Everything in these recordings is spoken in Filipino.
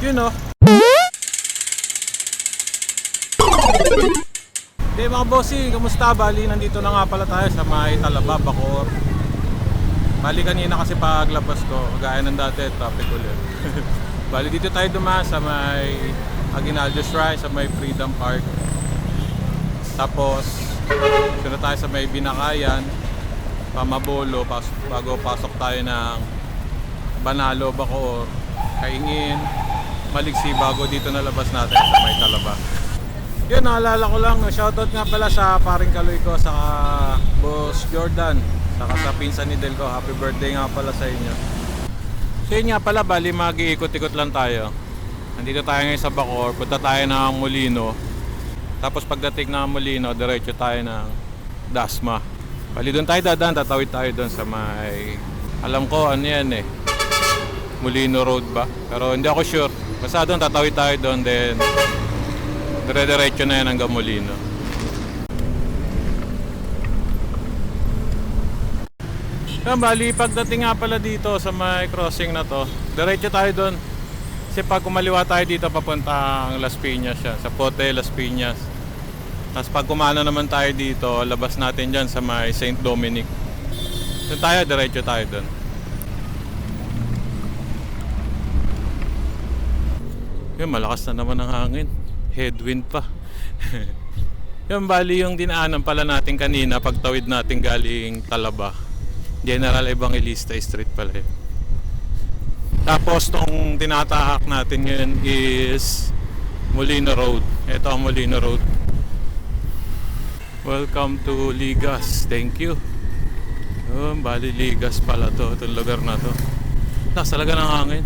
Yun oh. Hey mga bossing, kamusta? Bali, nandito na nga pala tayo sa may Talaba, Bacoor. Bali kanina kasi paglabas ko, gaya ng dati, traffic ulit. Bali dito tayo dumaan sa may Aguinaldo Shrine, sa may Freedom Park. Tapos, sunod tayo sa may Binakayan, Pamabolo, bago pasok tayo ng Banalo, Bacoor, Kaingin, Maligsi, bago dito nalabas natin sa may Talaba. Yun, naalala ko lang, shoutout nga pala sa paring Kaloy ko, sa Boss Jordan, saka sa pinsan ni Del ko. Happy birthday nga pala sa inyo. So yun nga pala, bali mag-iikot-ikot lang tayo. Nandito tayo ngayon sa Bacoor, punta tayo ng Molino. Tapos pagdating ng Molino, diretso tayo ng Dasma. Bali doon tayo dadaan, tatawid tayo doon sa may, alam ko ano yan eh, Molino Road ba? Pero hindi ako sure. Basta doon, tatawid tayo doon, then dire-diretso na yan hanggang Molino. Yan, bali pagdating nga pala dito sa may crossing na to, diretso tayo doon. Kasi pag kumaliwa tayo dito papuntang Las Piñas siya, sa Pote, Las Piñas. Tapos pag kumana naman tayo dito, labas natin dyan sa may Saint Dominic. Doon tayo, diretso tayo doon. Yan, malakas na naman ang hangin. Headwind pa. Yan, bali yung dinaanan pala natin kanina pagtawid natin galing Talaba. General Evangelista Street pala yun. Tapos tong tinatahak natin ngayon is Molino Road. Ito ang Molino Road. Welcome to Ligas. Thank you. Bali Ligas pala to, itong lugar na to. Lakas talaga ng hangin.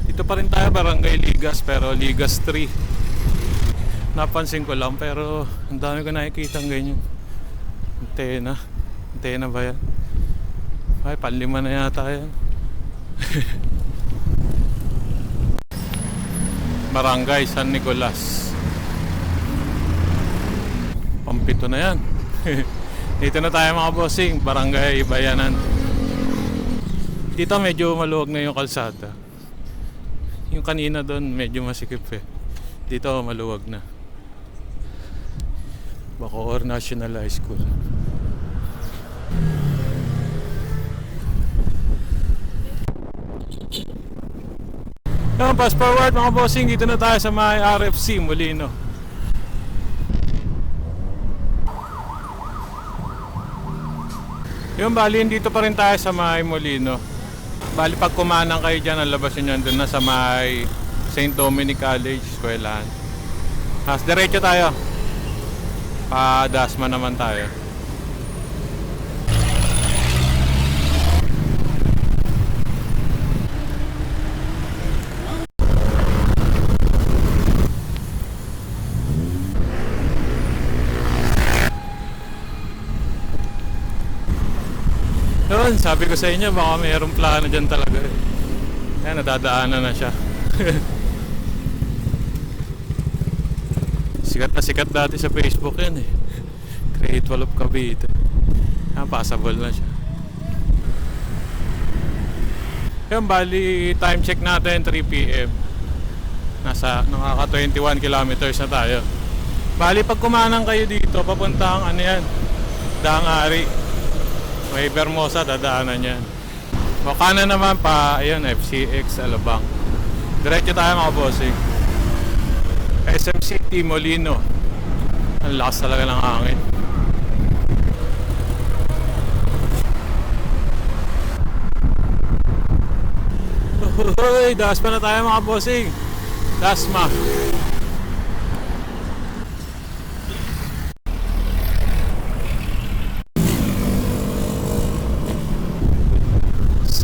Dito pa rin tayo, Barangay Ligas, pero Ligas 3. Napansin ko lang, pero ang dami ko nakikita ng ganyan. Antena ba yan? Ay, panlima na yata yan. Barangay San Nicolas. Pampito na yan. Dito na tayo mga bossing, Barangay Bayanan. Dito medyo maluwag na yung kalsada. Yung kanina doon medyo masikip eh. Dito maluwag na. Bacoor National High School. Yan, fast forward mga bossing, dito na tayo sa may RFC Molino. Yung bali, dito pa rin tayo sa may Molino. Bali pag kumanang kayo dyan, ang labas nyo doon na sa may St. Dominic College, eskwelahan. Tapos diretso tayo, pa Dasma naman tayo. Yun, sabi ko sa inyo, baka mayroong plano dyan talaga eh. Ayan, nadadaanan na siya. Sikat na sikat dati sa Facebook yan eh. Great Wall of Cavite. Ayan, passable na siya. Yan, bali time check natin 3 PM. Nakaka 21 kilometers na tayo. Bali pag kumanang kayo dito, papuntang ano yan, Dangari. May Bermosa, dadaanan yan. O kanan naman pa, ayun, FCX Alabang. Diretso tayo mga bossing. SM City, Molino. Ang lakas talaga ng hangin. Hoy, Dasma na tayo mga bossing. Dasma.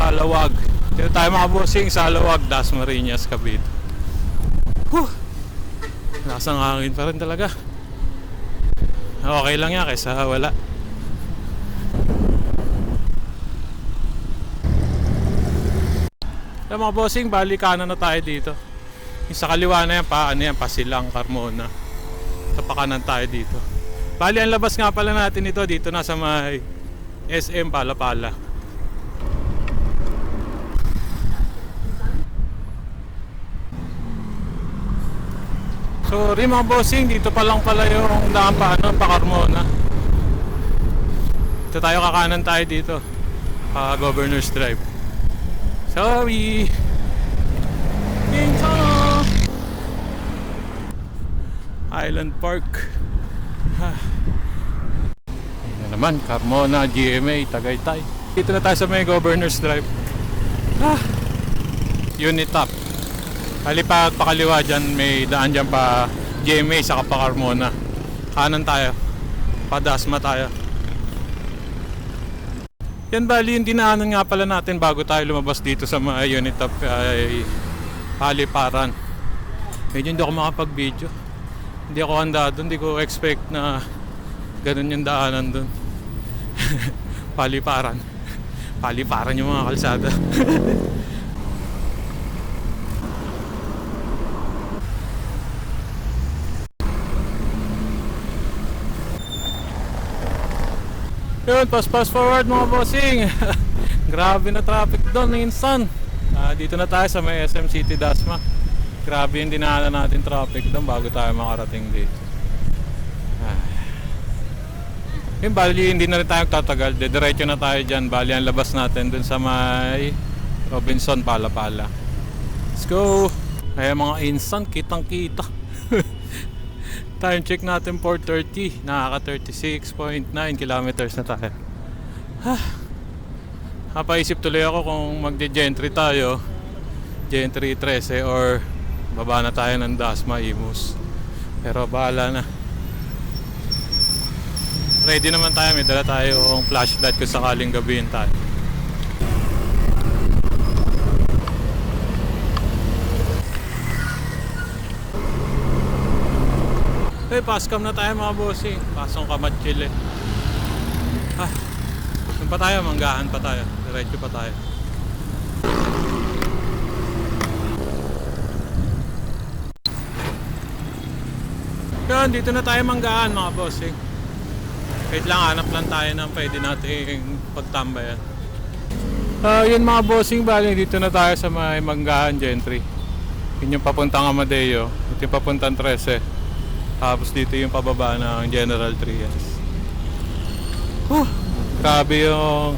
Salawag. Dito tayo mga bossing, Salawag, Dasmariñas, Cavite. Lakas ng hangin pa rin talaga. Okay lang yan kaysa wala. So, mga bossing, bali kanan na tayo dito. Yung sa kaliwa na yan, Pasilang, Carmona. Sa pakanan tayo dito. Bali, ang labas nga pala natin ito, dito na sa may SM Palapala. Sorry mga bossing, dito pa lang pala yung daan pa Carmona. Ito tayo, kakanan tayo dito. Governor's Drive. Sorry. Island Park. Ayan naman, Carmona, GMA, Tagaytay. Dito na tayo sa may Governor's Drive. Unitop. Halipad pakaliwa dyan, may daan dyan pa GMA saka pa Carmona. Kanan tayo, pa Dasma tayo. Yan bali yung dinaanan nga pala natin bago tayo lumabas dito sa mga Unitop ay Paliparan. Medyo hindi ako makapag-video. Hindi ako handa doon, hindi ko expect na ganun yung daanan doon. Paliparan. Paliparan yung mga kalsada. Yun, fast forward mga bossing. Grabe na traffic doon minsan. Dito na tayo sa may SM City Dasma. Grabe yung dinaanan natin traffic doon bago tayo makarating dito. Yung bali hindi na rin tayo tatagal. Diretso na tayo dyan. Bali ang labas natin doon sa may Robinson Palapala. Let's go. Ay mga instant, kitang kita. Time check natin 4:30. Nakaka 36.9 kilometers na tayo. Napaisip tuloy ako kung magde-gentry tayo, Gentry 13 or baba na tayo ng Dasma Imus. Pero bahala na. Ready naman tayo, may dala tayo flashlight kung sakaling gabihin tayo. Pascam na tayo mga bossing. Pasong Kamatchile. Saan pa tayo? Manggahan pa tayo. Diretso pa tayo. Yun, dito na tayo Manggahan mga bossing. Wait lang, hanap lang tayo ng pwede nating pagtambayan. Yun mga bossing, bali dito na tayo sa may Manggahan Gentry. Yun yung papuntang Amadeo. Ito yung papuntang 13. Tapos dito yung pababa ng General Trias. Grabe yung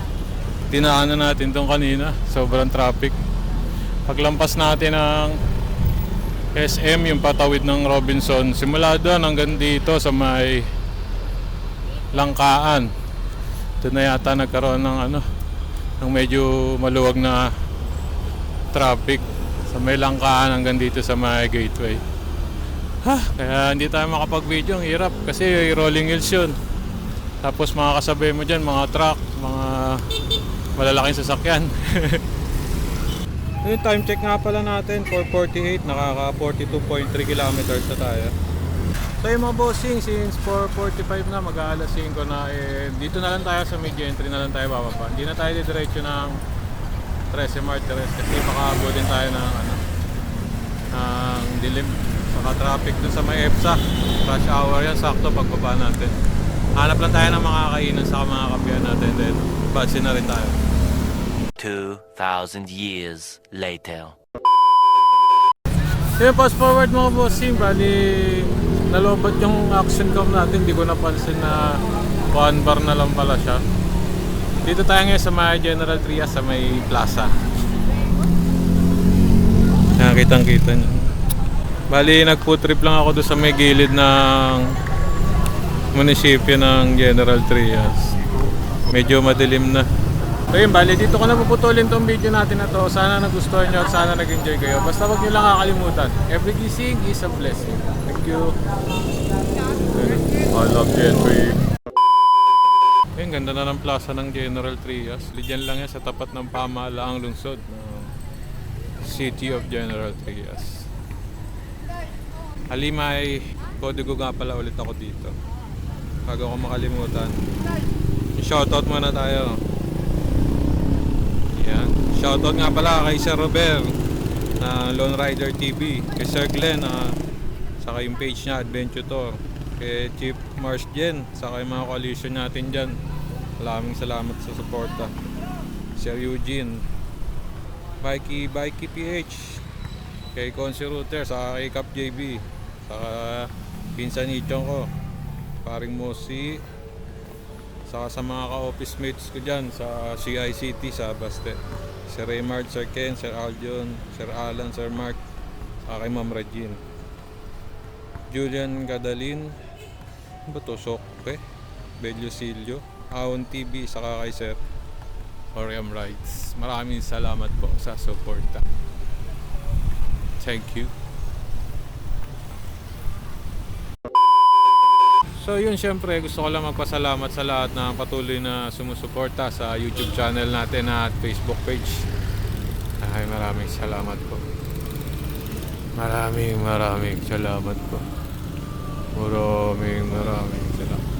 tinaanan natin doon kanina. Sobrang traffic. Paglampas natin ng SM, yung patawid ng Robinson, simula doon hanggang dito sa may Langkaan. Doon na yata nagkaroon ng ng medyo maluwag na traffic. Sa may Langkaan hanggang dito sa may Gateway. Kaya hindi tayo makapag-video, ang hirap kasi rolling hills yun. Tapos mga kasabay mo dyan, mga truck, mga malalaking sasakyan. Yung time check nga pala natin, 4:48, nakaka 42.3 kilometers na tayo. So yung mga bossing, since 4:45 na, mag-aalas 5 na, dito na lang tayo sa may Gentry na lang tayo bababa. Hindi na tayo diretso ng 13 Martires kasi baka abutin tayo ng dilim. Saka traffic dun sa may EPSA. Rush hour yan, sakto pagbaba natin. Hanap lang tayo ng mga kainan sa mga kapihan natin. Then, batsin na rin tayo. 2,000 years later. Yung fast forward mga bossing, bali nalobat yung action cam natin. Hindi ko napansin na 1 bar na lang pala siya. Dito tayo ngayon sa may General Trias sa may plaza. Nakitang-kita nyo. Bali, nag-food trip lang ako doon sa may gilid ng munisipyo ng General Trias. Medyo madilim na. So yun, bali, dito ko na puputulin tong video natin na to. Sana nagustuhan nyo at sana nag-enjoy kayo. Basta wag nyo lang kakalimutan. Every gising is a blessing. Thank you. I love Gentry. Ayun, ganda na ng plaza ng General Trias. Lidyan lang yan sa tapat ng pamahalaang lungsod ng City of General Trias. Halimay, kodigo nga pala ulit ako dito. Bago ko makalimutan. Shoutout muna tayo. Yan. Shoutout nga pala kay Sir Robert na Lone Rider TV. Kay Sir Glenn, saka yung page niya, Adventure Tour. Kay Chief Mars Jen, saka yung mga coalition natin dyan. Maraming salamat sa suporta. Sir Eugene, Bikey PH, kay Consi Router, saka kay Cap JB, Saka pinsan Ichong ko, paring Mosi. Saka sa mga ka-office mates ko dyan sa CICT sa Baste. Sir Raymart, Sir Ken, Sir Aljon, Sir Alan, Sir Mark. Saka kay Ma'am Regine. Julian Gadalin. Ano ba to? Sokpe? Beliosilio. Aon TV. Saka kay Sir Oriam Rights. Maraming salamat po sa suporta. Thank you. So yun, syempre gusto ko lang magpasalamat sa lahat na patuloy na sumusuporta sa YouTube channel natin at Facebook page. Ay, maraming salamat po. Maraming salamat po. Maraming salamat.